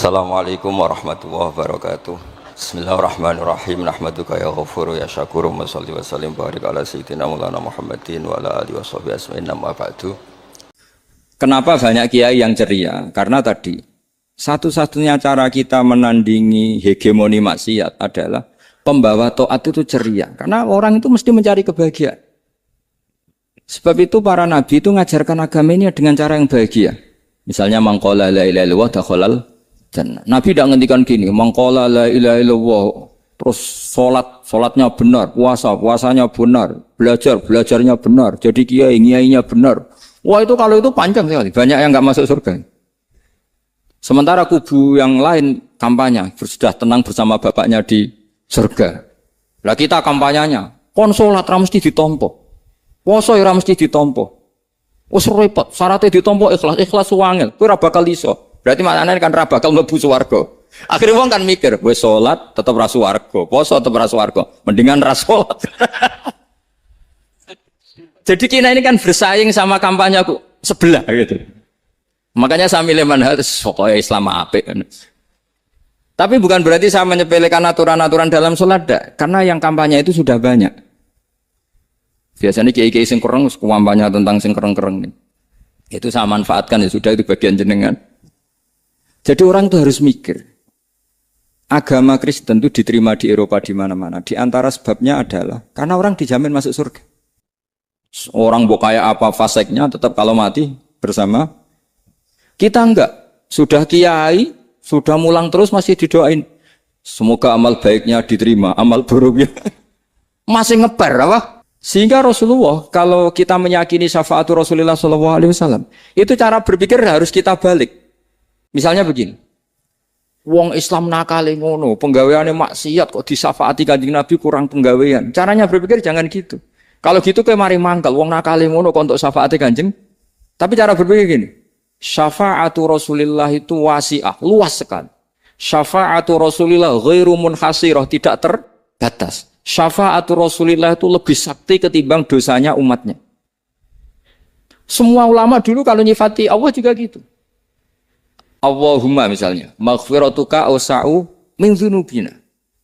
Assalamualaikum warahmatullahi wabarakatuh. Bismillahirrahmanirrahim. Nahmaduka ya ghafuru ya syakuru wa sholli wa sallim barik ala sayyidina maulana Muhammadin wa ala alihi washabihi asma'in amma ba'du. Kenapa banyak kiai yang ceria? Karena tadi satu-satunya cara kita menandingi hegemoni maksiat adalah pembawa taat itu ceria. Karena orang itu mesti mencari kebahagiaan. Sebab itu para nabi itu mengajarkan agama ini dengan cara yang bahagia. Misalnya mangqala la ilaha illallah dakhalal jannah. Nabi tidak ngendikan gini, mangqala la ilaha illallah terus salatnya benar, puasanya benar, belajarnya benar, jadi kiainya benar. Wah itu kalau itu panjang sekali, banyak yang enggak masuk surga. Sementara kubu yang lain kampanye, sudah tenang bersama bapaknya di surga. Lah kita kampanyenya, kon salat ra mesti ditampa. Puasa ora mesti ditampa. Wis repot, syaratnya ditampa ikhlas wangel, kowe ora bakal iso. Berarti maknanya kan ra bakal mlebu swarga. Akhirnya wong kan mikir, wis salat tetep ra swarga, poso tetep ra swarga, mendingan ra salat. Jadi kita ini kan bersaing sama kampanye aku sebelah gitu. Makanya saya milih manhaj pokoknya Islam apik. Tapi bukan berarti saya menyepelekan aturan-aturan dalam salat, karena yang kampanye itu sudah banyak. Biasanya kiai-kiai sing kereng kampanye tentang sing kereng-kereng. Itu saya manfaatkan, ya sudah, itu bagian jenengan. Jadi orang itu harus mikir. Agama Kristen itu diterima di Eropa di mana-mana. Di antara sebabnya adalah karena orang dijamin masuk surga. Orang mau kayak apa faseknya tetap kalau mati bersama. Kita enggak. Sudah kiai, sudah mulang terus masih didoain. Semoga amal baiknya diterima, amal buruknya masih ngeper apa? Sehingga Rasulullah, kalau kita meyakini syafaatul Rasulullah SAW, itu cara berpikir harus kita balik. Misalnya begini, wong Islam nakale ngono, penggaweane maksiat kok disyafaati Kanjeng Nabi kurang penggawean. Caranya berpikir jangan gitu. Kalau gitu kayak mari mangkal, wong nakale ngono kok untuk syafaati Kanjeng. Tapi cara berpikir gini, syafaatu Rasulillah itu wasi'ah, luas sekali. Syafaatu Rasulillah ghairu munhasirah, tidak terbatas. Syafaatu Rasulillah itu lebih sakti ketimbang dosanya umatnya. Semua ulama dulu kalau nyifati Allah juga gitu. Allahumma misalnya, maghfiratuka awsa'u min dzunubina.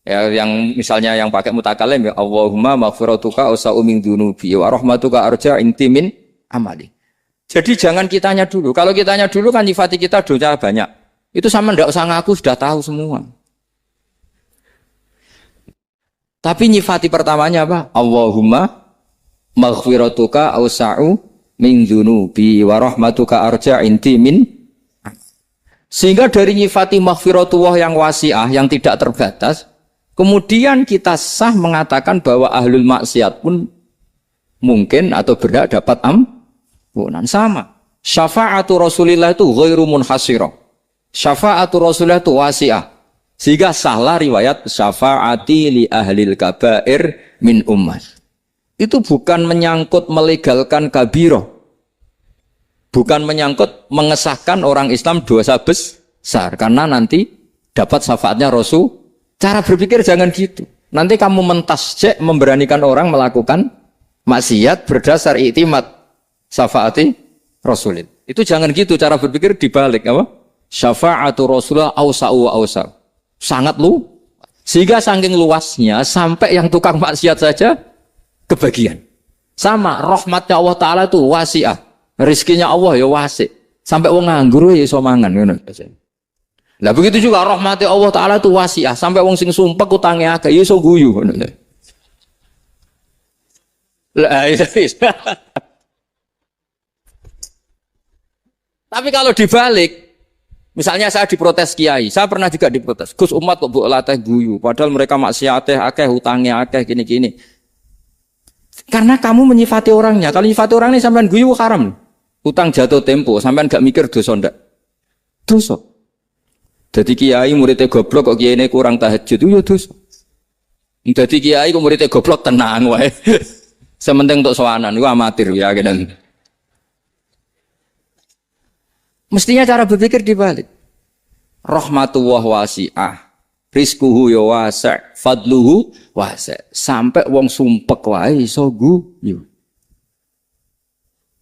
Ya, yang misalnya yang pakai mutakalim ya, Allahumma maghfiratuka awsa'u min dzunubi wa rahmatuka arja inti min amali. Jadi jangan kitanya dulu. Kalau kitanya dulu kan nyifati kita dosa banyak. Itu sama ndak usah ngaku, sudah tahu semua. Tapi nyifati pertamanya apa? Allahumma maghfiratuka awsa'u min dzunubi wa rahmatuka arja inti min. Sehingga dari nyifati maghfiratullah yang wasi'ah, yang tidak terbatas, kemudian kita sah mengatakan bahwa ahlul maksiat pun mungkin atau berhak dapat ampunan. Sama. Syafa'atu Rasulillah itu ghairu munhasirah. Syafa'atu Rasulillah itu wasi'ah. Sehingga sahlah riwayat syafa'ati li ahlil kabair min ummah. Itu bukan menyangkut melegalkan kabirah. Bukan menyangkut mengesahkan orang Islam dosa besar. Karena nanti dapat syafaatnya Rasul. Cara berpikir jangan gitu. Nanti kamu mentasjek memberanikan orang melakukan maksiat berdasar iktimat syafaati Rasulin. Itu jangan gitu cara berpikir dibalik. Apa? Syafa'atu Rasulullah awsa'u wa awsa'u. Sangat lu. Sehingga saking luasnya sampai yang tukang maksiat saja kebagian. Sama rahmatnya Allah Ta'ala itu wasi'ah. Rizkinya Allah ya wasik. Sampai wong nganggur ya iso mangan ngono. Lah begitu juga rahmati Allah Taala itu wasiah, sampai wong sing sumpek utange akeh ya iso guyu ngono. Lah tapi kalau dibalik, misalnya saya diprotes kiai, saya pernah juga diprotes. Gus umat kok mbok latih guyu, padahal mereka maksiate akeh, utange akeh gini-gini. Karena kamu menyifati orangnya. Kalau menyifati orangnya sampean guyu haram. Utang jatuh tempo, sampean gak mikir dosa ndak? Dosa. Jadi kiai muridnya goblok kok kiai ini kurang tahajud itu ya dosa. Jadi kiai kok muridnya goblok tenang wae. Sementing untuk sowanan itu amatir ya kan. Mestinya cara berpikir dibalik. Rahmatullah wasi'ah. Rizkuhu ya wasi', fadluhu wasi'. Sampai wong sumpek wae iso guyu.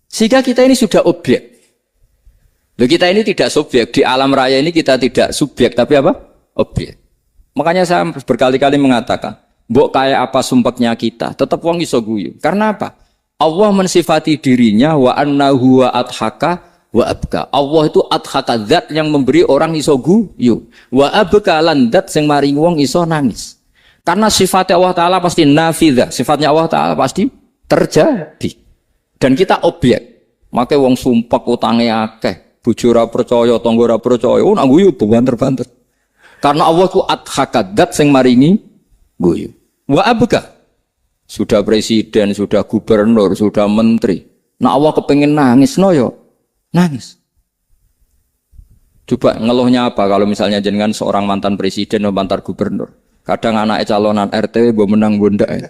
Sehingga kita ini sudah objek. Loh, kita ini tidak subjek, di alam raya ini kita tidak subjek, tapi apa? Objek. Makanya saya berkali-kali mengatakan, mbok kayak apa sumpeknya kita, tetap wong iso guyu. Karena apa? Allah mensifati dirinya wa annahu wa adhaka wa abka. Allah itu adhaka, zat yang memberi orang iso guyu. Wa abka lan zat sing maringi wong iso nangis. Karena sifatnya Allah Ta'ala pasti nafidah, sifatnya Allah Ta'ala pasti terjadi. Dan kita objek. Makanya wong sumpek utangnya akeh, bojo ora percaya, tangga ora percaya, nak guyu banter-banter. Karena Allah itu adhakadat sing maringi guyu. Wa abka. Sudah presiden, sudah gubernur, sudah menteri. Nah Allah kepengen nangis no yo. Nangis. Coba ngeluhnya apa kalau misalnya jenengan seorang mantan presiden atau mantan gubernur. Kadang anak calonan RT mbok menang bunda ya.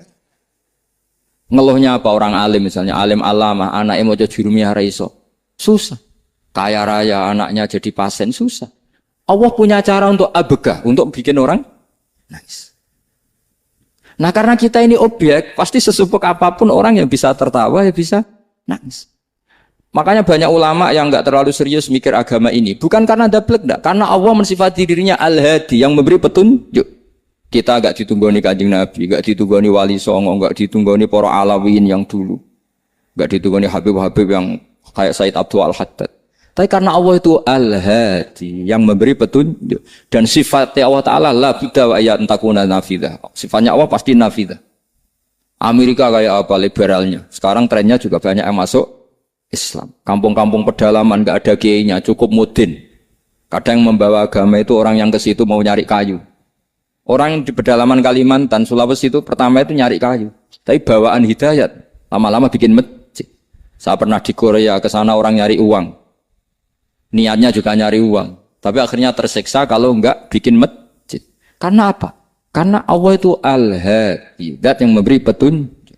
Ngeluhnya apa orang alim misalnya, alim alama, anaknya mau jadi jurumiyah ra iso. Susah. Kaya raya anaknya jadi pasien susah. Allah punya cara untuk abegah, untuk bikin orang nangis. Nah karena kita ini objek, pasti sesupuk apapun orang yang bisa tertawa, ya bisa nangis. Makanya banyak ulama yang enggak terlalu serius mikir agama ini. Bukan karena dablek, enggak. Karena Allah mensifati dirinya Al-Hadi, yang memberi petunjuk. Kita enggak ditunggoni Kanjeng Nabi, enggak ditunggoni Wali Songo, enggak ditunggoni para Alawiyyin yang dulu. Enggak ditunggoni Habib-Habib yang kayak Said Abdul Al-Haddad. Tapi karena Allah itu Al-Hadi yang memberi petunjuk dan sifatnya Allah Ta'ala la bidda wa ayat takuna nafidah. Sifatnya Allah pasti nafidah. Amerika kayak apa liberalnya. Sekarang trennya juga banyak yang masuk Islam. Kampung-kampung pedalaman gak ada kiainya, cukup mudin. Kadang yang membawa agama itu orang yang ke situ mau nyari kayu. Orang yang di pedalaman Kalimantan, Sulawesi itu pertama itu nyari kayu. Tapi bawaan hidayat lama-lama bikin masjid. Saya pernah di Korea ke sana orang nyari uang. Niatnya juga nyari uang, tapi akhirnya tersiksa kalau enggak bikin masjid. Karena apa? Karena Allah itu Al-Hadi, zat yang memberi petunjuk.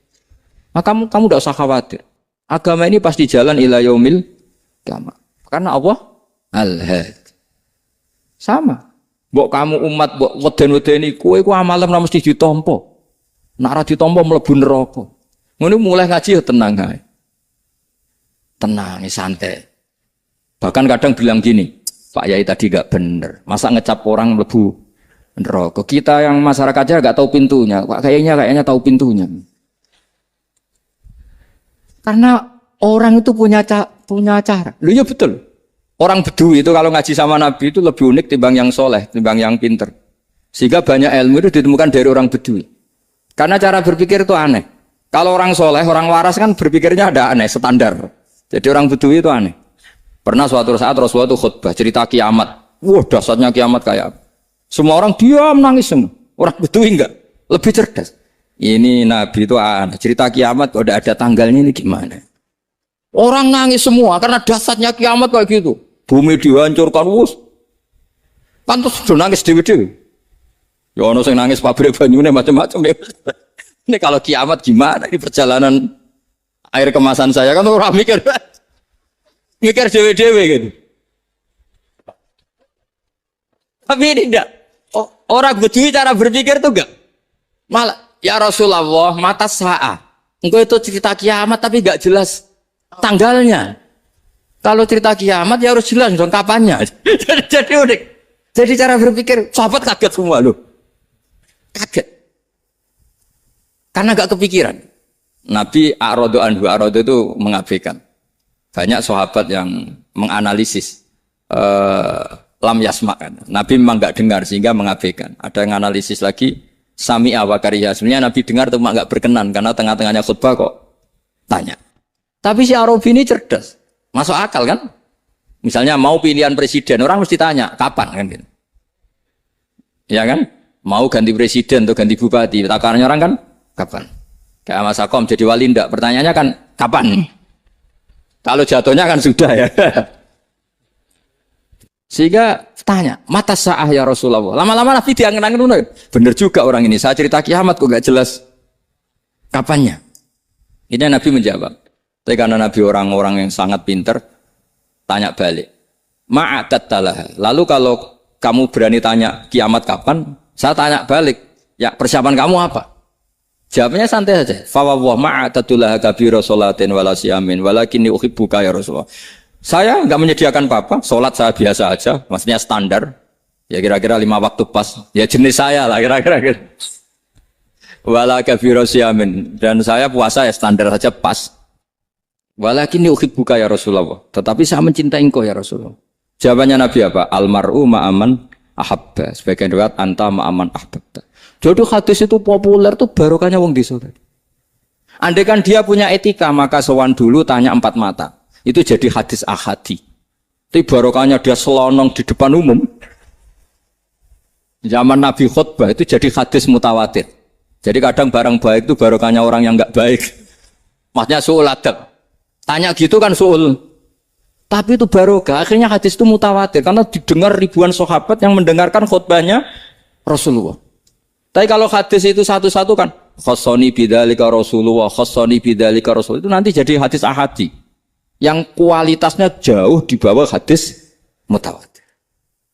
Nah, kamu tidak usah khawatir. Agama ini pasti jalan ila yaumil qiyamah. Karena Allah Al-Hadi. Sama. Mbok kamu umat mbok weden-wedeni kowe ku amalan ora mesti ditampa. Nek ora ditampa mlebu neraka. Ngono mulai ngaji ya tenang ae. Tenang, santai. Bahkan kadang bilang gini, Pak Yai tadi gak bener. Masa ngecap orang lebu neraka? Kita yang masyarakatnya gak tahu pintunya. Pak kayaknya tahu pintunya. Karena orang itu punya cara. Loh ya betul. Orang Bedui itu kalau ngaji sama Nabi itu lebih unik timbang yang soleh, timbang yang pinter. Sehingga banyak ilmu itu ditemukan dari orang Bedui. Karena cara berpikir itu aneh. Kalau orang soleh, orang waras kan berpikirnya ada aneh, standar. Jadi orang Bedui itu aneh. Pernah suatu saat Rasulullah itu khutbah cerita kiamat. Wah, dahsyatnya kiamat kayak apa? Semua orang diam nangis semua. Orang Bedui enggak, lebih cerdas. Ini Nabi itu cerita kiamat kok ada tanggalnya ini gimana? Orang nangis semua karena dahsyatnya kiamat kayak gitu. Bumi dihancurkan wus. Kan terus sudah nangis dewi-dewi. Ya ono sing nangis pabrik banyune macam-macam. Ini kalau kiamat gimana? Ini perjalanan air kemasan saya kan orang mikir. Mikir dewe-dewe gitu. Tapi ini enggak. Orang Bedui cara berpikir tuh enggak. Malah, ya Rasulullah, mata sa'ah. Engkau itu cerita kiamat tapi enggak jelas tanggalnya. Kalau cerita kiamat ya harus jelas dong kapannya. Jadi unik. Jadi cara berpikir, sahabat kaget semua loh. Kaget. Karena enggak kepikiran. Nabi A'radu anhu, A'radu itu mengabaikan. Banyak sahabat yang menganalisis lam yasma kan. Nabi memang enggak dengar sehingga mengabaikan. Ada yang analisis lagi sami'a wa kariha. Sebenarnya Nabi dengar cuma enggak berkenan karena tengah-tengahnya khutbah kok tanya. Tapi si Arabi ini cerdas. Masuk akal kan? Misalnya mau pilihan presiden, orang mesti tanya kapan kan gitu. Ya kan? Mau ganti presiden atau ganti bupati, takarannya orang kan kapan? Kayak Mas Akom jadi wali ndak? Pertanyaannya kan kapan? Kalau jatuhnya kan sudah ya. Sehingga tanya, mata sa'ah ya Rasulullah. Lama-lama Nabi diangen-angen, bener juga orang ini. Saya cerita kiamat kok gak jelas kapannya. Ini Nabi menjawab. Tapi karena Nabi orang-orang yang sangat pinter, tanya balik. Ma'adattalah. Lalu kalau kamu berani tanya kiamat kapan, saya tanya balik. Ya persiapan kamu apa? Jawabnya santai saja. Fa wa ma'adattalah kabira sholatin wala siyamin walakinni uhibbuka ya Rasulullah. Saya nggak menyediakan apa-apa, sholat saya biasa aja, maksudnya standar. Ya kira-kira 5 waktu pas. Ya jenis saya lah kira-kira. Wala kafiru siyamin. Dan saya puasa ya standar saja pas. Walakin uhibbuka ya Rasulullah. Tetapi saya mencintai engkau ya Rasulullah. Jawabannya Nabi apa? Almar'u ma'aman ahabba. Sebagian riwayat anta ma'aman ahbabta. Jadi hadis itu populer tuh barokahnya wong desa. Andai kan dia punya etika, maka sowan dulu tanya 4 mata. Itu jadi hadis ahadi. Tapi barokahnya dia selonong di depan umum. Zaman Nabi khutbah itu jadi hadis mutawatir. Jadi kadang barang baik itu barokahnya orang yang enggak baik. Maksudnya su'ul adab. Tanya gitu kan su'ul. Tapi itu barokah. Akhirnya hadis itu mutawatir. Karena didengar ribuan sahabat yang mendengarkan khutbahnya Rasulullah. Tapi kalau hadis itu satu-satu kan. Khossoni bidzalika Rasulullah. Khossoni bidzalika Rasulullah. Itu nanti jadi hadis ahadi. Yang kualitasnya jauh di bawah hadis mutawatir.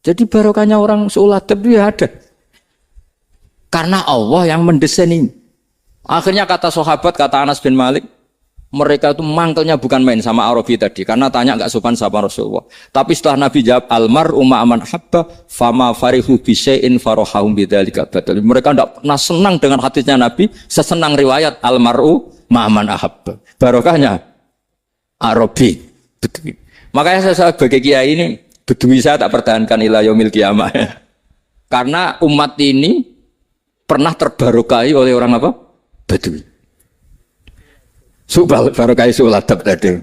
Jadi barokahnya orang su'ul adab itu ya ada. Karena Allah yang mendesain ini. Akhirnya kata sahabat, kata Anas bin Malik, mereka itu mangkelnya bukan main sama Arabi tadi. Karena tanya enggak sopan sama Rasulullah. Tapi setelah Nabi jawab, Almar'u ma'aman habba, fama farihu bisyai'in farohahum bidzalika badal. Mereka enggak pernah senang dengan hadisnya Nabi, sesenang riwayat Almar'u ma'aman ahabba. Barokahnya Arabi. Makanya saya sebagai kiai ini, Bedui saya tak pertahankan ila yaumil qiyamah. Karena umat ini pernah terbarokai oleh orang apa? Bedui. Barokai suladab tadi.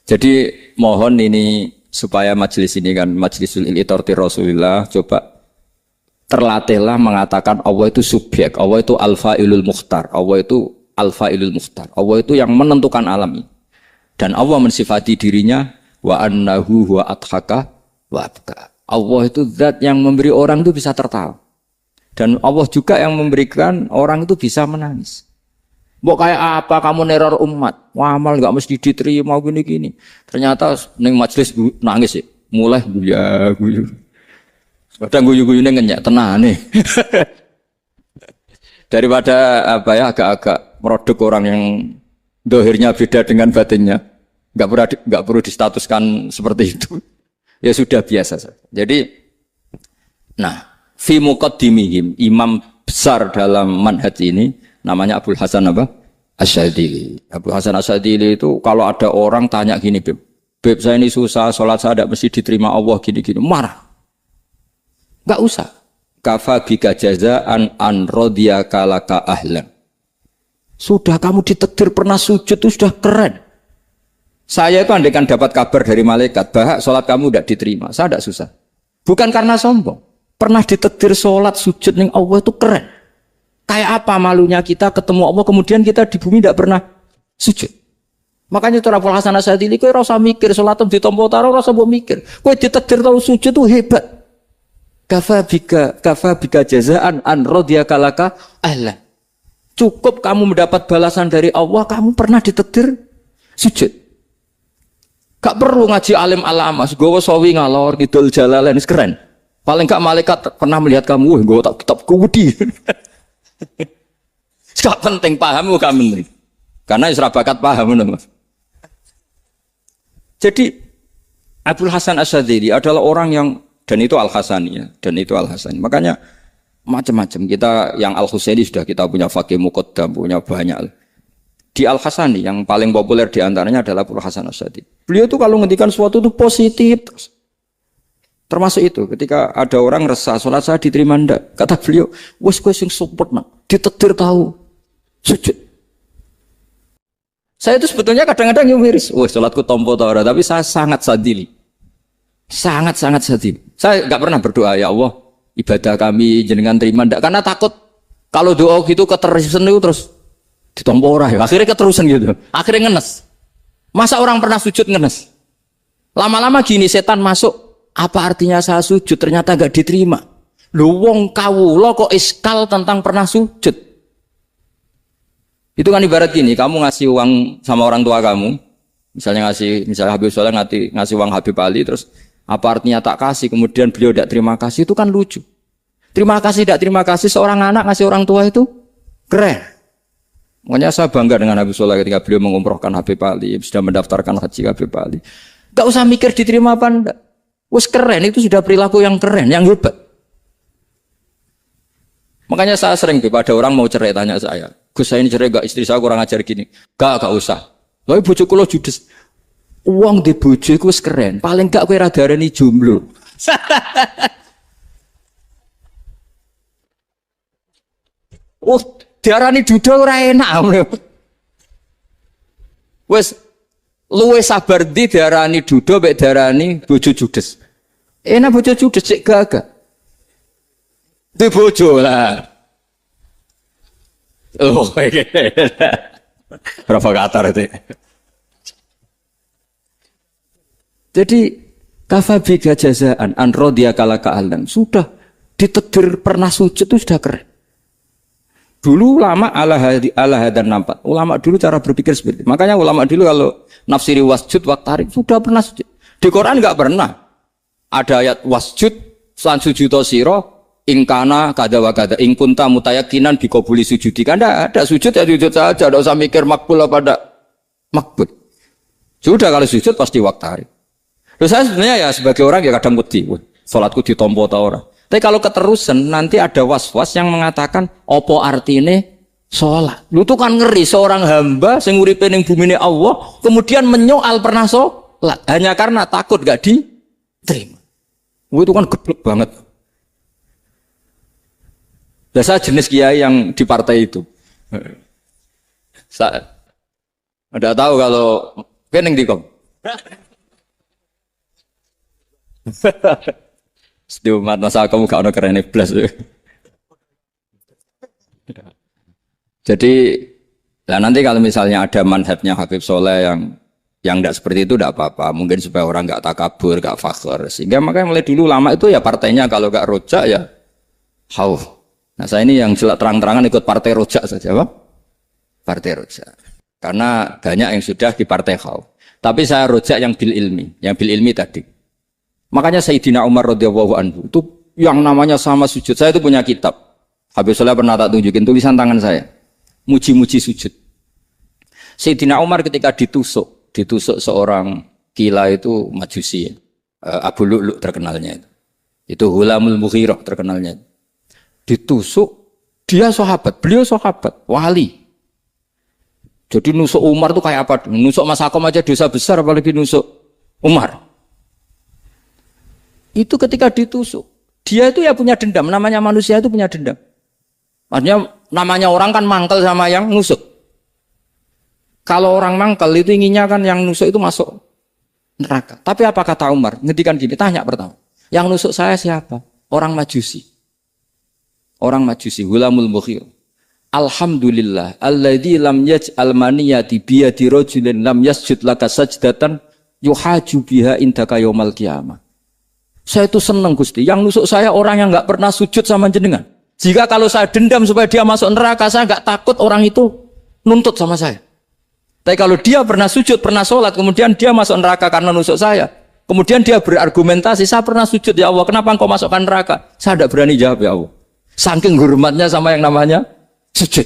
Jadi mohon ini supaya majelis ini kan majlisul iltorti Rasulullah, coba terlatihlah mengatakan Allah itu subjek, Allah itu al-fa'ilul mukhtar, Allah itu al-fa'ilul mukhtar, Allah itu yang menentukan alam ini. Dan Allah mensifati dirinya wa annahu huwa adhaka wa abka. Allah itu zat yang memberi orang itu bisa tertawa. Dan Allah juga yang memberikan orang itu bisa menangis. Mbok kayak apa kamu neror umat? Wah, amal enggak mesti diterima gini-gini. Ternyata ning majelis nangis ya. Mulai guyu. Kadang guyu-guyune ngenyek tenane. Daripada apa ya agak-agak merodok orang yang dohirnya beda dengan batinnya. Enggak perlu distatuskan seperti itu. Ya sudah biasa saja. Jadi fi muqaddimihim, imam besar dalam manhaj ini namanya Abul Hasan apa? Asyadzili. Abul Hasan Asyadzili itu kalau ada orang tanya gini, Beb saya ini susah, sholat saya tidak mesti diterima Allah gini-gini, marah. Enggak usah. Kafa bika jazaan an radiyaka laka ahlan. Sudah kamu ditakdir pernah sujud itu sudah keren. Saya itu andaikan dapat kabar dari malaikat bahwa sholat kamu tidak diterima, saya tidak susah. Bukan karena sombong. Pernah ditakdir sholat sujud ning Allah itu keren. Kayak apa malunya kita ketemu Allah kemudian kita di bumi tidak pernah sujud. Makanya itu Abul Hasan Asyadzili kowe ora usah mikir sholat ditampa taro ora usah mbok mikir. Kowe ditakdir tau sujud itu hebat. Kafa bika jazaan an radiyaka laka ahlan. Cukup kamu mendapat balasan dari Allah, kamu pernah ditakdir sujud. Gak perlu ngaji alim alamas, gowo sawi ngalor ngidul jalalain keren. Paling gak malaikat pernah melihat kamu, gowo tak kitab kuwedi. Gak penting paham kamu. Karena isra bakat paham Mas. Jadi Abul Hasan Asyadzili adalah orang yang dan itu Al-Hasani ya, dan itu Al-Hasani. Makanya macam-macam kita yang Al-Husaini sudah kita punya Faqih Muqaddam, punya banyak. Di Al-Hasani yang paling populer diantaranya adalah Abul Hasan Asyadzili. Beliau itu kalau ngendikan sesuatu itu positif terus. Termasuk itu ketika ada orang resah sholat saya diterima ndak, kata beliau, wes kowe sing sempurna, ditakdir tahu sujud. Saya itu sebetulnya kadang-kadang miris, wes sholatku tompo ta ora, tapi saya sangat sadili. Sangat-sangat sadili. Saya enggak pernah berdoa ya Allah, ibadah kami jenengan terima ndak, karena takut kalau doa gitu keterusan itu terus ditompo ora ya. Akhirnya keterusan gitu. Akhirnya ngenes. Masa orang pernah sujud ngenes? Lama-lama gini setan masuk. Apa artinya saya sujud ternyata gak diterima? Lu wong kawula kok iskal tentang pernah sujud. Itu kan ibarat gini, kamu ngasih uang sama orang tua kamu, misalnya Habib Soleh ngasih uang Habib Ali, terus apa artinya tak kasih, kemudian beliau tidak terima kasih, itu kan lucu. Terima kasih tidak terima kasih seorang anak ngasih orang tua itu keren. Makanya saya bangga dengan Habib Soleh ketika beliau mengumrohkan Habib Ali, sudah mendaftarkan haji Habib Ali. Gak usah mikir diterima apa enggak. Wes keren, itu sudah perilaku yang keren, yang hebat. Makanya saya sering ada orang mau cerai tanya saya, Gus saya ini cerai gak, istri saya kurang ajar gini. Gak usah. Tapi bojoku lo judes. Uang di bojoku wes keren, paling gak kowe ra darani jomblo. Oh, diarani duda ora enak. Wes luwe sabar ndi diarani duda mek diarani bojo judes. Enak bojo judes cek gagah. Di bojo lah. Oh, provokator itu. Jadi kafabiga jazaan an rodiya kala ka'alan. Sudah ditedir pernah sujud itu sudah keren. Dulu ulama ala hadan nampak. Ulama dulu cara berpikir seperti itu. Makanya ulama dulu kalau nafsiri wasjud waktarik sudah pernah sujud. Di Quran enggak pernah. Ada ayat wasjud san sujudo siro ingkana kada wa kada ing kunta mutayakinan bikobuli sujudi. Kan ada sujud ya sujud saja, tidak usah mikir makbul apa tidak makbul. Sudah kalau sujud pasti waktarik. Terus saya sebenarnya ya sebagai orang ya kadang wedi, salatku ditompo ta ora. Tapi kalau keterusan nanti ada was-was yang mengatakan opo artine sholat. Lu tuh kan ngeri seorang hamba sing uripe ning bumine Allah kemudian menyoal pernah sholat hanya karena takut gak diterima. Itu kan geblek banget. Saya jenis kiai yang di partai itu. Saya ada tahu kalau kening dikom. Setiap umat masa kamu gak ada keren plus. Jadi, nah nanti kalau misalnya ada manhajnya Habib Soleh yang tidak seperti itu tidak apa-apa. Mungkin supaya orang nggak takabur, nggak fakhr. Sehingga makanya mulai dulu lama itu ya partainya kalau nggak rojak ya hauf. Nah saya ini yang jelas terang-terangan ikut partai rojak saja, Pak. Partai rojak. Karena banyak yang sudah di partai hauf. Tapi saya rojak yang bil ilmi tadi. Makanya Sayyidina Umar radhiyallahu anhu itu yang namanya sama sujud. Saya itu punya kitab. Habib Soleh pernah tak tunjukin tulisan tangan saya. Muji-muji sujud. Sayyidina Umar ketika ditusuk seorang gila itu Majusi. Abu Lu'lu' terkenalnya itu. Itu Hulamul Mughirah terkenalnya. Ditusuk, dia sahabat, beliau sahabat, wali. Jadi nusuk Umar itu kayak apa? Nusuk Mas Hakom aja dosa besar apalagi nusuk Umar. Itu ketika ditusuk, dia itu ya punya dendam, namanya manusia itu punya dendam. Artinya namanya orang kan mangkel sama yang nusuk. Kalau orang mangkel itu inginnya kan yang nusuk itu masuk neraka. Tapi apa kata Umar? Ngendikan gini, tanya pertama. Yang nusuk saya siapa? Orang Majusi. Orang Majusi, Hulamul Mughirah. Alhamdulillah, alladzi lam yaj'al maniyati biyadi rajulin lam yasjud laka sajdatan yuhaju biha indaka yaumal qiyamah. Saya itu senang Gusti, yang nusuk saya orang yang nggak pernah sujud sama jenengan. Jika kalau saya dendam supaya dia masuk neraka, saya nggak takut orang itu nuntut sama saya. Tapi kalau dia pernah sujud, pernah sholat, kemudian dia masuk neraka karena nusuk saya, kemudian dia berargumentasi, saya pernah sujud ya Allah, kenapa engkau masukkan neraka? Saya tidak berani jawab ya Allah. Saking hormatnya sama yang namanya sujud.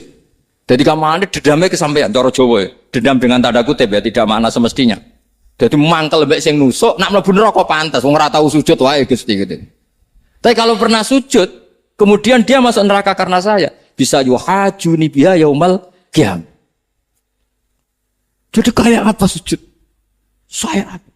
Jadi kamu dendamnya kesampaian, cara Jawa ya. Dendam dengan tanda kutip ya, tidak makna semestinya. Jadi mangkel mbek sing nusuk, nak mlebu neraka pantas, wong ora tau sujud wae Gusti gitu. Tapi kalau pernah sujud, kemudian dia masuk neraka karena saya, bisa yuhajuni biha yaumal qiyamah. Jadi kayak apa sujud? Saya apa?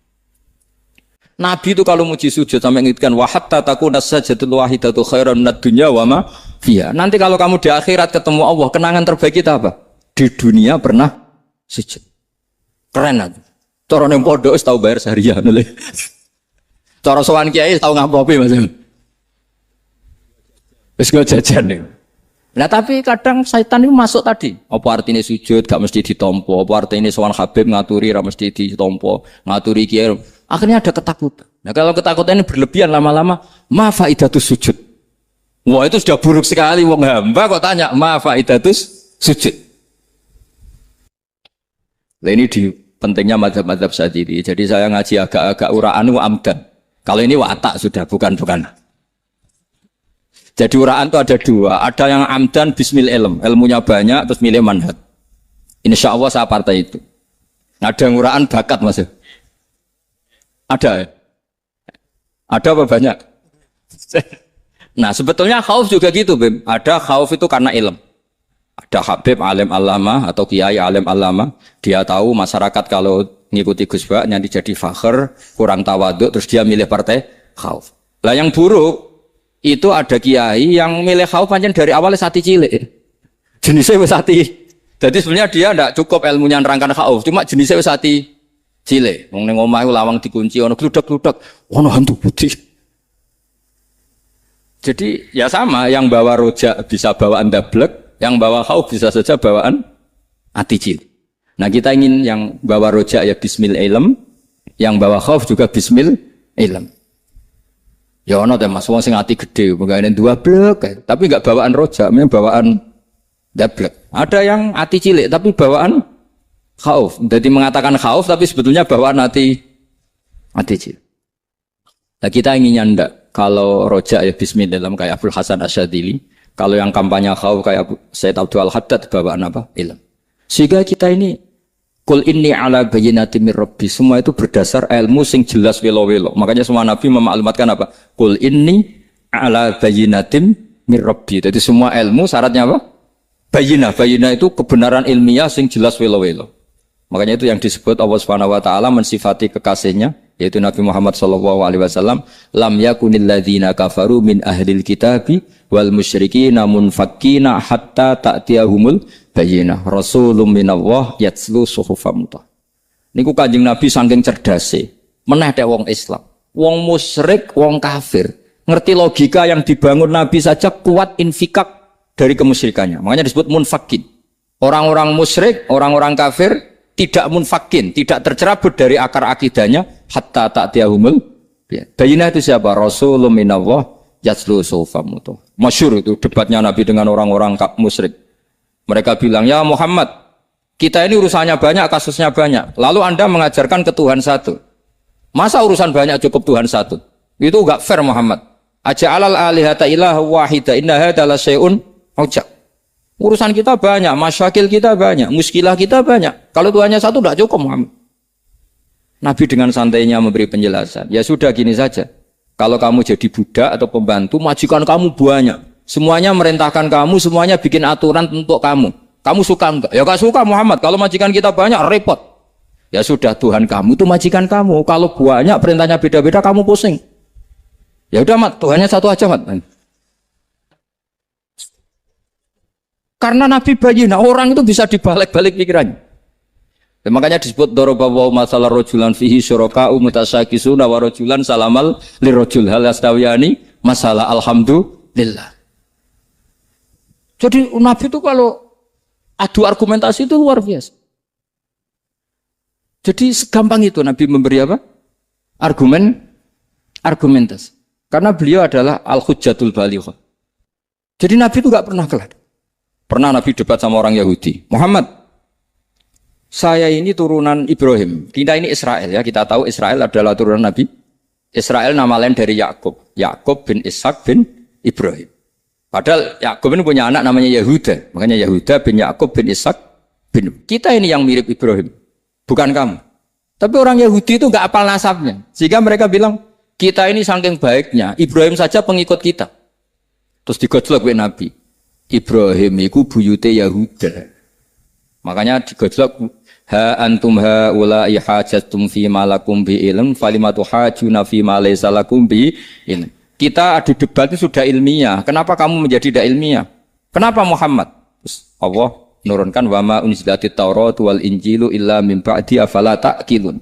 Nabi itu kalau muji sujud sampai ngingetkan wa hatta takuna sajdatul wahidatu khairan minad dunya wa ma fiha. Nanti kalau kamu di akhirat ketemu Allah, kenangan terbaik kita apa? Di dunia pernah sujud. Keren aja. Cara ning pondok wis tau bayar seharian lho. Cara sowan kiai tau ngampopi Mas. Wis go jajan nih. Nah tapi kadang setan itu masuk tadi. Apa artinya sujud gak mesti ditompo, apa artinya sowan Habib ngaturi ra mesti ditompo, ngaturi kiai. Akhirnya ada ketakutan. Nah kalau ketakutan ini berlebihan lama-lama, ma faidatus sujud. Wah itu sudah buruk sekali wong hamba kok tanya ma faidatus sujud. Nah ini di pentingnya mazhab-mazhab saat ini. Jadi saya ngaji agak-agak uraan wa amdan. Kalau ini watak sudah bukan. Jadi uraan itu ada dua. Ada yang amdan bismil ilm. Ilmunya banyak terus milih manhaj. Insya Allah saya partai itu. Ada nguraan bakat mas? Ada ya? Ada apa banyak? Nah sebetulnya khauf juga gitu Bim. Ada khauf itu karena ilm. Ada Habib alim alama atau kiai alim alama. Dia tahu masyarakat kalau ngikuti Gus Bak nanti jadi fakhr, kurang tawaduk, terus dia milih partai khauf. Lah yang buruk itu ada kiai yang milih khauf pancen dari awalnya sati cilik. Jenisnya wis sati. Jadi sebenarnya dia tidak cukup ilmunya nerangkan khauf, cuma jenisnya wis sati cilik. Wong ning omah lawang dikunci ono gludak-gludak, ono hantu putih. Jadi ya sama, yang bawa rojak bisa bawaan dablek, yang bawa khauf bisa saja bawaan ati cilik. Nah kita ingin yang bawa rojak ya bismil ilm, yang bawa khauf juga bismil ilm. Ya ono teh Mas wong sing ati gede, pegawene dua blek, tapi enggak bawaan rojak, memang bawaan dablek. Ada yang ati cilik tapi bawaan khauf. Jadi mengatakan khauf tapi sebetulnya bawaan ati cilik. Nah kita inginnya ndak. Kalau rojak ya bismillah kayak Abdul Hasan Asyadili. Kalau yang kampanye khauf kayak Sayyid Abdul Haddad bawaan apa? Ilm. Sehingga kita ini kul inni ala bayyinatin mir rabbi. Semua itu berdasar ilmu sing jelas welo-welo. Makanya semua nabi memaklumatkan apa? Kul inni ala bayyinatin mir rabbi. Jadi semua ilmu syaratnya apa? Bayinah itu kebenaran ilmiah sing jelas welo-welo. Makanya itu yang disebut Allah Subhanahu wa taala mensifati kekasihnya yaitu Nabi Muhammad sallallahu alaihi wasallam, lam yakunil ladzina kafaru min ahlil kitabi wal musyrikina munfakkina hatta ta'tiyahumul bayyinah. Rasulun minallah yatslu suhufam mutahharah. Niku Kanjeng Nabi saking cerdase, meneh tek wong Islam. Wong musyrik, wong kafir, ngerti logika yang dibangun Nabi saja kuat infikak dari kemusyrikannya. Makanya disebut munfakin. Orang-orang musyrik, orang-orang kafir tidak munfakin, tidak tercerabut dari akar akidahnya hatta ta'tiyahumul bayyinah. Itu siapa? Rasulun minallah yatslu suhufam mutahharah. Masyhur itu debatnya Nabi dengan orang-orang musyrik. Mereka bilang, "Ya Muhammad, kita ini urusannya banyak, kasusnya banyak. Lalu Anda mengajarkan ke Tuhan satu. Masa urusan banyak cukup Tuhan satu? Itu enggak fair Muhammad. Aja'alal alihata ilaha wahida inna hadza la syai'un ujab." Urusan kita banyak, masyakil kita banyak, muskilah kita banyak. Kalau Tuhannya satu tidak cukup Muhammad. Nabi dengan santainya memberi penjelasan. Ya sudah gini saja. Kalau kamu jadi budak atau pembantu, majikan kamu banyak. Semuanya merintahkan kamu, semuanya bikin aturan untuk kamu. Kamu suka enggak? Ya enggak suka Muhammad. Kalau majikan kita banyak, repot. Ya sudah, Tuhan kamu itu majikan kamu. Kalau banyak perintahnya beda-beda, kamu pusing. Ya udah Mat, Tuhannya satu aja Mat. Karena Nabi bayina, orang itu bisa dibalik-balik pikirannya. Dan makanya disebut dorobawaw masalah rojulan fihi syuroka'u mutasyakisuna wa rojulan salamal lirojul hal astawiyani masalah alhamdulillah. Jadi Nabi itu kalau adu argumentasi itu luar biasa. Jadi segampang itu Nabi memberi apa? Argumentasi. Karena beliau adalah al-hujjatul balighah. Jadi Nabi itu gak pernah kalah. Pernah Nabi debat sama orang Yahudi. Muhammad, saya ini turunan Ibrahim. Kita ini Israel ya. Kita tahu Israel adalah turunan Nabi. Israel nama lain dari Yakub. Yakub bin Ishak bin Ibrahim. Padahal Yakub ini punya anak namanya Yahuda. Makanya Yahuda bin Yakub bin Ishak bin. Kita ini yang mirip Ibrahim. Bukan kamu. Tapi orang Yahudi itu nggak apal nasabnya. Sehingga mereka bilang, kita ini saking baiknya. Ibrahim saja pengikut kita. Terus digojlok oleh Nabi. Ibrahim itu buyute Yahuda. Makanya digojlok ha antum ha ula ihajatum fi malakum bi ilm falimatu hajuna fi ma laysa lakum bi ilm. Kita adu debat itu sudah ilmiah. Kenapa kamu menjadi tidak ilmiah? Kenapa Muhammad? Terus Allah menurunkan wa ma unzilatit Taurat wal Injilu illa min ba'di afala ta'qilun.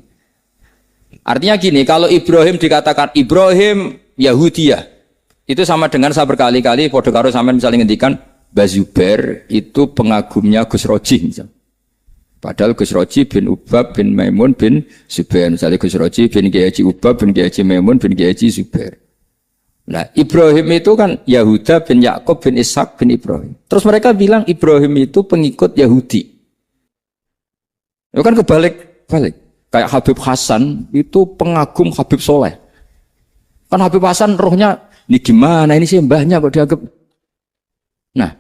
Artinya gini, kalau Ibrahim dikatakan Ibrahim Yahudiyah, itu sama dengan saya berkali-kali podo karo sampean misalnya ngendikan Bazubair itu pengagumnya Gus Roji misalnya. Padahal Gus Roji bin Ubab bin Maimun bin Zubair. Misalnya Gus Roji bin Kiai Haji Ubab bin Kiai Haji Maimun bin Kiai Haji Zubair. Nah Ibrahim itu kan Yahuda bin Yakub bin Ishak bin Ibrahim. Terus mereka bilang Ibrahim itu pengikut Yahudi. Itu kan kebalik-balik. Kayak Habib Hasan itu pengagum Habib Soleh. Kan Habib Hasan rohnya ini gimana ini sih mbahnya kok dianggap. Nah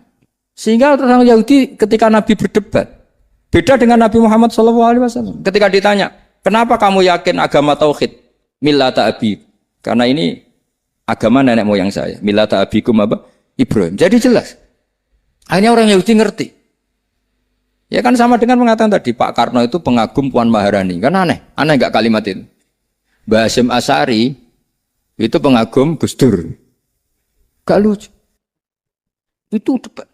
sehingga orang Yahudi ketika Nabi berdebat, Beda dengan Nabi Muhammad SAW. Ketika ditanya, kenapa kamu yakin agama tauhid? Millata abi. Karena ini agama nenek moyang saya. Millata abikum apa? Ibrahim. Jadi jelas. Akhirnya orang Yahudi ngerti. Ya kan sama dengan mengatakan tadi, Pak Karno itu pengagum Puan Maharani. Kan aneh nggak kalimat itu? Mbah Hasyim Asy'ari itu pengagum Gus Dur. Gak lucu. Itu debat.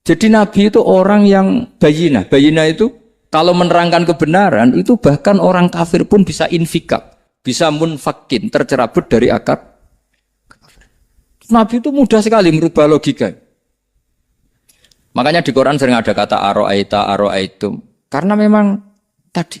Jadi Nabi itu orang yang bayina. Bayina itu kalau menerangkan kebenaran itu bahkan orang kafir pun bisa infikak, bisa munfakin, tercerabut dari akar. Nabi itu mudah sekali merubah logika. Makanya di Quran sering ada kata aro'aitum. Karena memang tadi.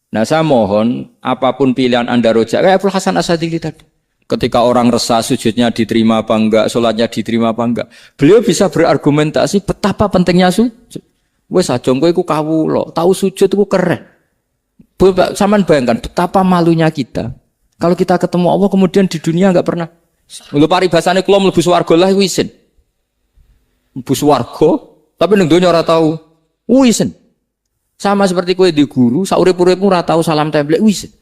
Nah saya mohon apapun pilihan Anda rojak, kayak Abdul Hasan Asadili tadi. Ketika orang resah sujudnya diterima apa enggak, sholatnya diterima apa enggak. Beliau bisa berargumentasi betapa pentingnya sujud. Wes aja kowe iku kawula, tahu sujud iku keren. Saman bayangkan betapa malunya kita. Kalau kita ketemu Allah kemudian di dunia enggak pernah. Lho paribasane kula mlebu swarga lah wisin. Mlebu swarga, tapi ning donya ora tahu wisin. Sama seperti kowe di guru, saurip-uripmu ora tahu salam template wisin.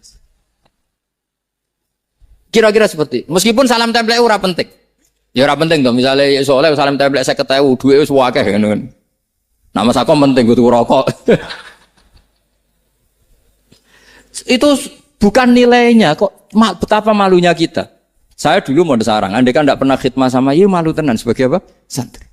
Kira-kira seperti, meskipun salam template ora penting. Ya ora penting toh, misalnya soalnya salam template 50.000, duwe wis akeh ngono kan. Nama sakom penting kudu rokok. Itu bukan nilainya kok, betapa malunya kita. Saya dulu mau sarang, andai kan tidak pernah khidmah sama, ya malu tenan sebagai apa? Santri.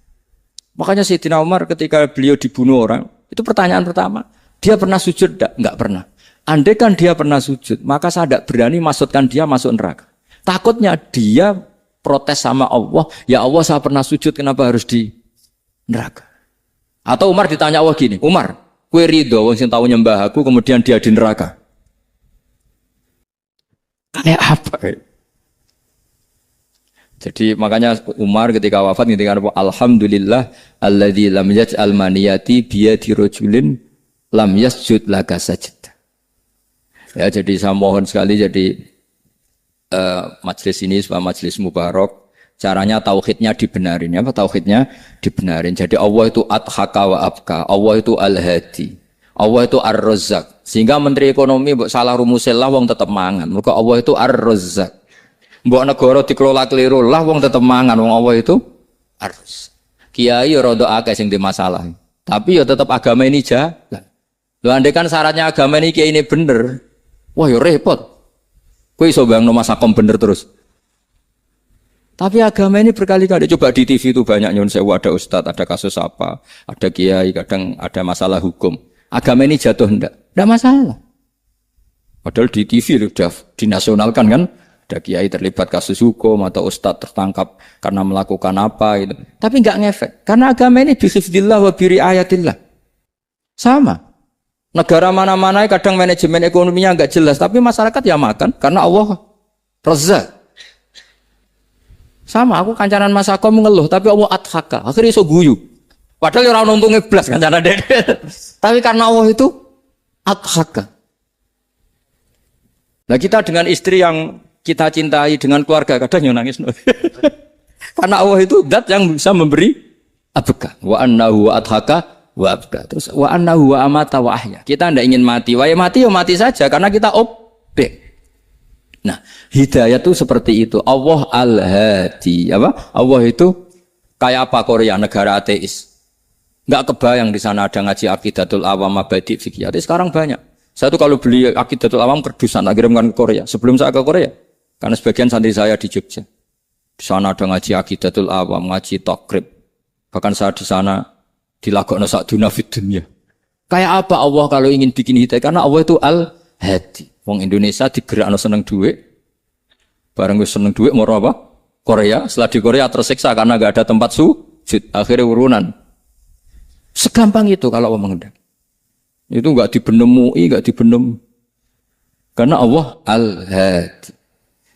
Makanya Sayyidina Umar ketika beliau dibunuh orang, itu pertanyaan pertama, dia pernah sujud enggak? Enggak pernah. Andai kan dia pernah sujud, maka saya tidak berani masukkan dia masuk neraka. Takutnya dia protes sama Allah, ya Allah saya pernah sujud, kenapa harus di neraka? Atau Umar ditanya Allah gini, Umar, kue ridho wong sing tahu nyembah aku, kemudian dia di neraka. Kayak apa? Jadi makanya Umar ketika wafat ketika alhamdulillah alladzi lam yaj'al maniyati biyadi rajulin lam yasjud laka sajdah. Ya jadi saya mohon sekali jadi majelis ini sebuah majelis mubarak, caranya tauhidnya dibenarin. Apa tauhidnya dibenarin? Jadi Allah itu adhaka wa abka, Allah itu al-hadi, Allah itu ar-razzaq. Sehingga Menteri Ekonomi mbok salah rumusnya lah wong tetap mangan. Mergo Allah itu ar-razzaq. Mbok negara dikelola keliru lah wong tetap mangan, wong Allah itu ar-razzaq. Kiai rada akeh sing di masalah. Tapi ya tetap agama ini jalan. Lho andai kan syaratnya agama ini kiai ini bener, wah ya repot. Kowe iso bayangno masakom bener terus. Tapi agama ini berkali-kali coba di TV itu banyak nyun sewu, ada ustadz, ada kasus apa, ada kiai, kadang ada masalah hukum. Agama ini jatuh enggak masalah. Padahal di TV sudah dinasionalkan kan, ada kiai terlibat kasus hukum atau ustadz tertangkap karena melakukan apa itu. Tapi enggak ngefek karena agama ini bihifdzillah wa biriayatillah. Sama. Negara mana-mana kadang manajemen ekonominya enggak jelas, tapi masyarakat ya makan karena Allah Razzaq. Sama, aku kancanan Mas Ako mengeluh, tapi Allah adhaka, akhirnya iso guyu. Padahal orang untungnya blas kancanan dede. Tapi karena Allah itu adhaka. Nah kita dengan istri yang kita cintai, dengan keluarga kadang yang nangis. Karena Allah itu zat yang bisa memberi abka. Wa annahu wa adhaka wa abka. Terus wa annahu wa amata wa ahya. Kita tidak ingin mati. Wah ya mati saja karena kita objek. Nah, hidayah itu seperti itu. Allah al-hadi. Apa? Allah itu kayak apa Korea, negara ateis. Enggak kebayang di sana ada ngaji Aqidatul Awam, Mabadi' Fikih. Sekarang banyak. Saya tuh kalau beli Aqidatul Awam kerdusan, tak kirimkan ke Korea. Sebelum saya ke Korea, karena sebagian santri saya di Jogja. Di sana ada ngaji Aqidatul Awam, ngaji Takrib. Bahkan saya di sana dilakokno sa'duna fid dunya. Kayak apa Allah kalau ingin bikin hidayah? Karena Allah itu al-hadi. Wong Indonesia digerakno seneng duit. Bareng wis seneng duit mau apa? Korea. Setelah di Korea tersiksa karena enggak ada tempat sujud. Akhirnya urunan. Segampang itu kalau Allah menghendaki. Itu enggak dibenem MUI, enggak dibenem. Karena Allah al-hadi.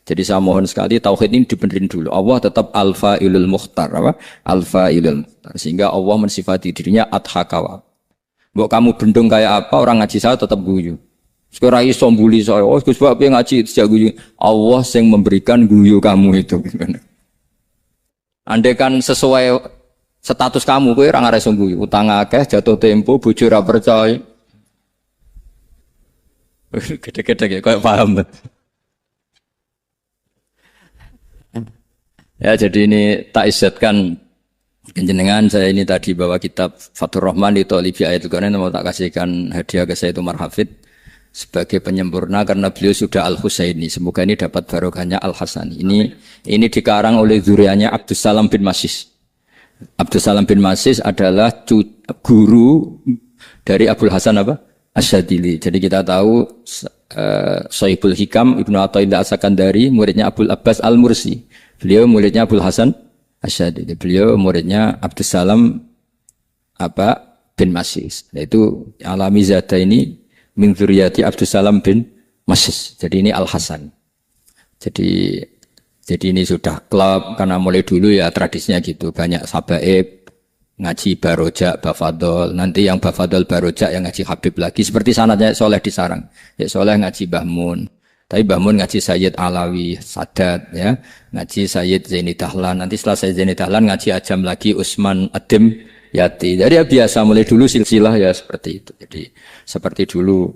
Jadi saya mohon sekali tauhid ini dibenerin dulu. Allah tetap al-fa'ilul mukhtar, apa? Al-fa'ilul mukhtar. Sehingga Allah mensifati dirinya adhakawa. Mbok kamu bendung kayak apa, orang ngaji saya tetap guyu. Sekarang iso mbuli saya, oh Gus Bab yang ngaji sejak guyu. Allah yang memberikan guyu kamu itu. Andai kan sesuai Status kamu kowe ora ngarep guyu, utang akeh, jatuh tempo, bojo ora percaya. Gede-gede ya, kayak paham. Ya jadi ini tak izzatkan jenengan saya ini tadi bawa kitab Fathur Rahman di Thalibi Ayatul Quran mau tak kasihkan hadiah ke saya itu Umar Hafid sebagai penyempurna karena beliau sudah Al-Husaini. Semoga ini dapat barokahnya Al-Hasani. Ini dikarang oleh zurianya Abdus Salam bin Masis. Abdus Salam bin Masis adalah guru dari Abdul Hasan apa? Asyadili. Jadi kita tahu Sahibul Hikam Ibnu Athaillah As-Sakandari muridnya Abdul Abbas Al-Mursi. Beliau muridnya Abdul Hasan Asyadili. Beliau muridnya Abdus Salam bin Masis. Yaitu Alami Zada ini min dzurriyyati Abdus Salam bin Masis. Jadi ini Al-Hasan. Jadi ini sudah klub karena mulai dulu ya tradisinya gitu. Banyak sabaib ngaji barojak, bafadol. Nanti yang bafadol barojak yang ngaji Habib lagi. Seperti sanadnya Soleh di Sarang. Ya Soleh ngaji Bahmun. Tapi Bahmun ngaji Sayyid Alawi, Sadat ya. Ngaji Sayyid Zaini Dahlan. Nanti setelah Sayyid Zaini Dahlan ngaji Ajam lagi Usman Adim Yati. Jadi ya biasa mulai dulu silsilah ya seperti itu. Jadi seperti dulu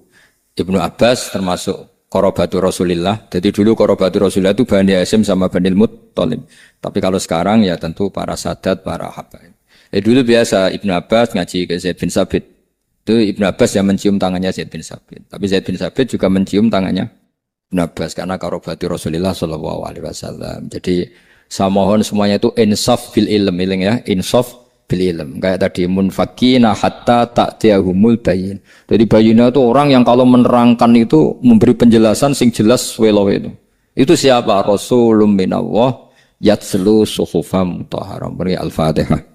Ibnu Abbas termasuk Qorobatu Rasulillah. Jadi dulu Qorobatu Rasulillah itu Bani Hasyim sama Bani Muttalib. Tapi kalau sekarang ya tentu para Sadat, para Habaib. Dulu biasa Ibnu Abbas ngaji ke Zaid bin Sabit. Itu Ibnu Abbas yang mencium tangannya Zaid bin Sabit. Tapi Zaid bin Sabit juga mencium tangannya Ibnu Abbas karena Qorobatu Rasulillah sallallahu alaihi wasallam. Jadi saya mohon semuanya itu insaf bil ilm ya, insaf bil ilm. Kayak tadi munfakina hatta ta'tiyahumul bayin. Jadi bayina itu orang yang kalau menerangkan itu memberi penjelasan sing jelas welo itu. Itu siapa? Rasulun minallah yatslu suhufam mutahharam. Beri Al-Fatihah.